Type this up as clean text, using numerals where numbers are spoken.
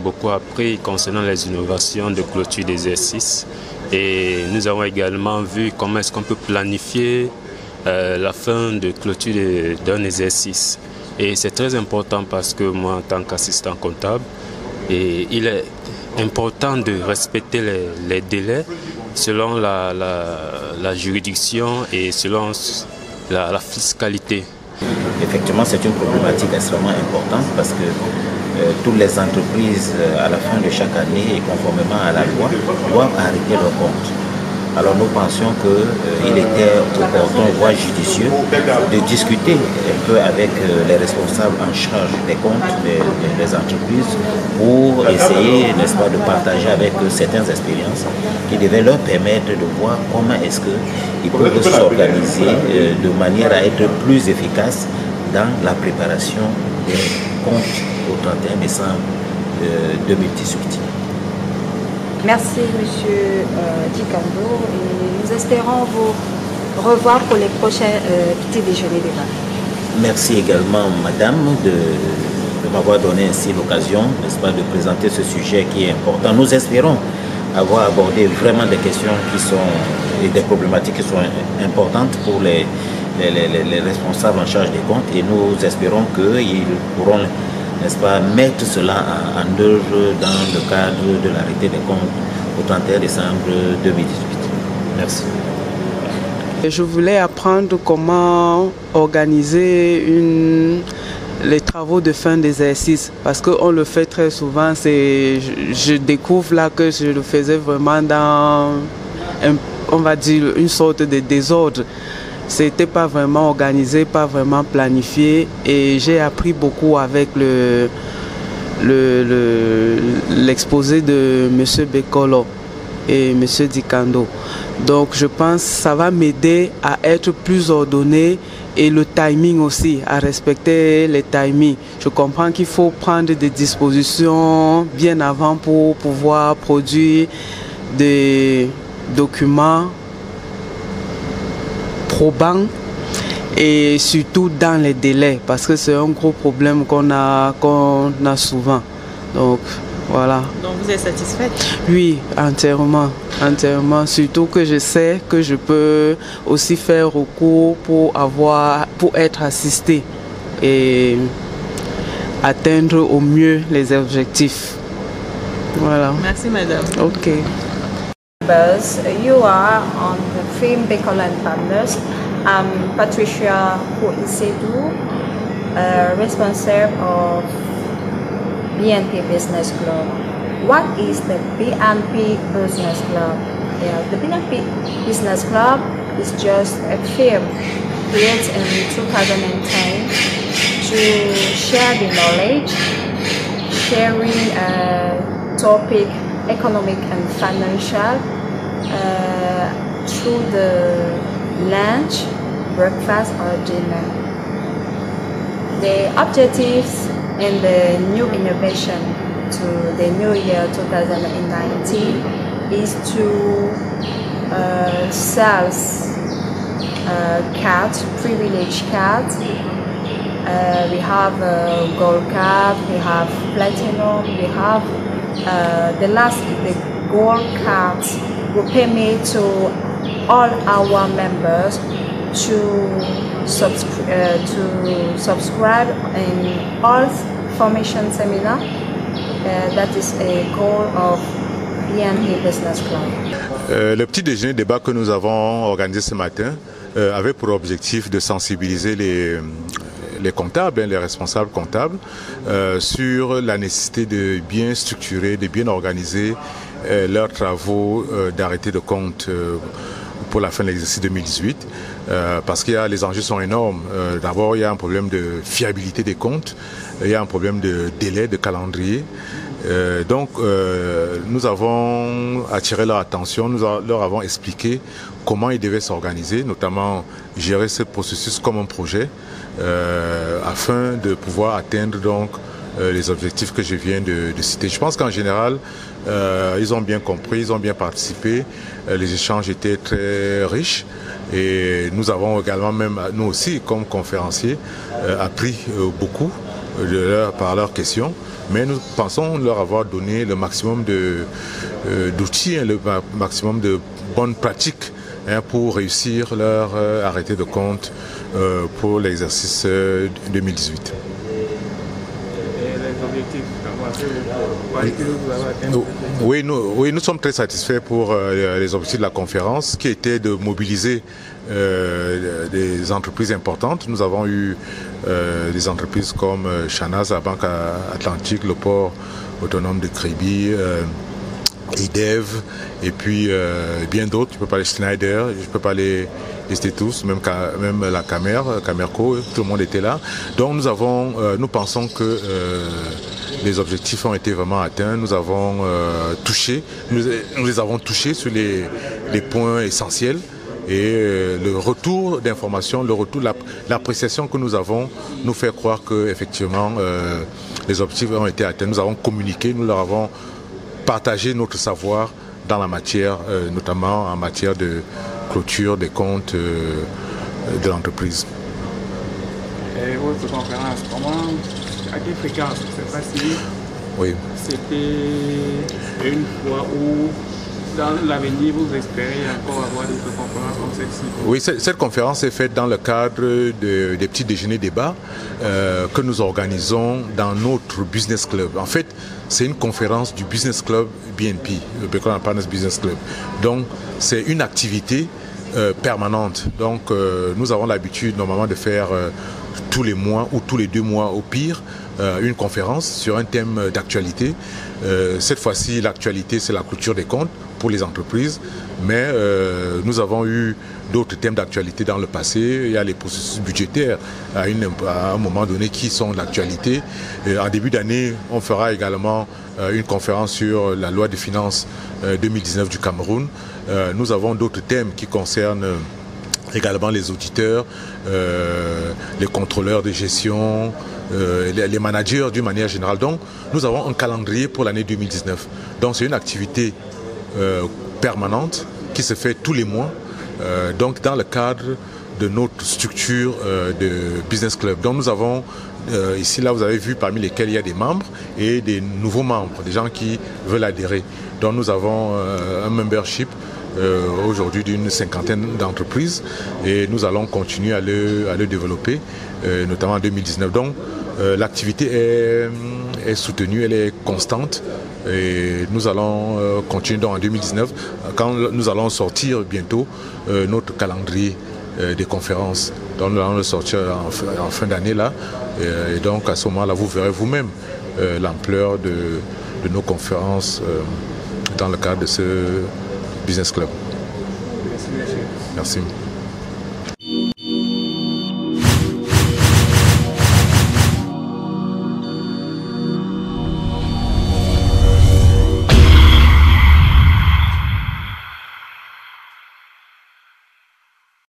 beaucoup appris concernant les innovations de clôture d'exercice. Et nous avons également vu comment est-ce qu'on peut planifier la fin de clôture d'un exercice. Et c'est très important parce que moi, en tant qu'assistant comptable, il est important de respecter les délais selon la juridiction et selon la fiscalité. Effectivement, c'est une problématique extrêmement importante parce que toutes les entreprises, à la fin de chaque année et conformément à la loi, doivent arrêter leurs comptes. Alors nous pensions qu'il était opportun, voire judicieux, de discuter un peu avec les responsables en charge des comptes des entreprises pour essayer, n'est-ce pas, de partager avec eux certaines expériences qui devaient leur permettre de voir comment est-ce qu'ils peuvent s'organiser de manière à être plus efficaces dans la préparation des comptes au 31 décembre 2018. Merci Monsieur Dikando et nous espérons vous revoir pour les prochains petits déjeuners débats. Merci également Madame de m'avoir donné ainsi l'occasion, n'est-ce pas, de présenter ce sujet qui est important. Nous espérons avoir abordé vraiment des questions qui sont et des problématiques qui sont importantes pour les responsables en charge des comptes et nous espérons qu'ils pourront, n'est-ce pas, mettre cela en œuvre dans le cadre de l'arrêté des comptes au 31 décembre 2018. Merci. Je voulais apprendre comment organiser les travaux de fin d'exercice parce qu'on le fait très souvent. Je découvre là que je le faisais vraiment dans, on va dire, une sorte de désordre. C'était pas vraiment organisé, pas vraiment planifié et j'ai appris beaucoup avec l'exposé de M. Bekolo et M. Dikando. Donc je pense que ça va m'aider à être plus ordonné et le timing aussi, à respecter les timings. Je comprends qu'il faut prendre des dispositions bien avant pour pouvoir produire des documents probants et surtout dans les délais parce que c'est un gros problème qu'on a souvent. Donc voilà. Donc vous êtes satisfaite? Oui, entièrement, surtout que je sais que je peux aussi faire recours pour être assisté et atteindre au mieux les objectifs. Voilà. Merci madame. Ok. You are on the firm Bekolo and Partners. I'm Patricia Isedu, responsible of BNP Business Club. What is the BNP Business Club? The BNP Business Club is just a firm created in 2010 to share the knowledge, sharing topic economic and financial through the lunch, breakfast or dinner. The objectives and the new innovation to the new year 2019 is to sell cards, privilege cards. We have gold card, we have platinum, we have the gold cards will permit to all our members to subscribe in all formation seminar. That is a goal of BNP Business Club. Le petit déjeuner débat que nous avons organisé ce matin avait pour objectif de sensibiliser les comptables, les responsables comptables, sur la nécessité de bien structurer, de bien organiser leurs travaux d'arrêté de compte pour la fin de l'exercice 2018, parce que les enjeux sont énormes. D'abord, il y a un problème de fiabilité des comptes, il y a un problème de délai, de calendrier. Donc, nous avons attiré leur attention, nous leur avons expliqué comment ils devaient s'organiser, notamment gérer ce processus comme un projet, afin de pouvoir atteindre donc les objectifs que je viens de citer. Je pense qu'en général, ils ont bien compris, ils ont bien participé, les échanges étaient très riches et nous avons également, même nous aussi comme conférenciers, appris beaucoup par leurs questions, mais nous pensons leur avoir donné le maximum d'outils, le maximum de bonnes pratiques pour réussir leur arrêté de compte pour l'exercice 2018. Oui, nous sommes très satisfaits pour les objectifs de la conférence qui étaient de mobiliser des entreprises importantes. Nous avons eu des entreprises comme Chanaz, la Banque Atlantique, le port autonome de Kribi, IDEV et puis bien d'autres. Je peux parler Schneider, je peux parler tous, même la Camerco, tout le monde était là. Donc nous pensons que les objectifs ont été vraiment atteints. Nous avons nous les avons touchés sur les points essentiels. Et le retour d'informations, l'appréciation que nous avons nous fait croire que effectivement les objectifs ont été atteints. Nous avons communiqué, nous leur avons partagé notre savoir dans la matière, notamment en matière de clôture des comptes de l'entreprise. Et votre conférence, à quelle fréquence? Je ne sais pas si oui. C'était une fois où dans l'avenir vous espérez encore avoir des conférences comme celle-ci? Oui, cette conférence est faite dans le cadre des petits déjeuners débats que nous organisons dans notre business club. En fait, c'est une conférence du business club BNP, le Bicol Partners Business Club. Donc, c'est une activité permanente. Donc, nous avons l'habitude normalement de faire tous les mois ou tous les 2 mois au pire une conférence sur un thème d'actualité. Cette fois-ci, l'actualité, c'est la clôture des comptes pour les entreprises, mais nous avons eu d'autres thèmes d'actualité dans le passé. Il y a les processus budgétaires à un moment donné qui sont d'actualité. En début d'année, on fera également une conférence sur la loi des finances 2019 du Cameroun. Nous avons d'autres thèmes qui concernent également les auditeurs, les contrôleurs de gestion, les managers d'une manière générale. Donc, nous avons un calendrier pour l'année 2019. Donc, c'est une activité permanente qui se fait tous les mois, donc dans le cadre de notre structure de business club. Donc, nous avons ici, là, vous avez vu parmi lesquels il y a des membres et des nouveaux membres, des gens qui veulent adhérer. Donc, nous avons un membership aujourd'hui d'une 50aine d'entreprises et nous allons continuer à le développer, notamment en 2019. Donc l'activité est soutenue, elle est constante et nous allons continuer donc en 2019 quand nous allons sortir bientôt notre calendrier des conférences. Donc nous allons le sortir en fin d'année là et donc à ce moment-là vous verrez vous-même l'ampleur de nos conférences dans le cadre de ce Business Club. Merci, monsieur. Merci.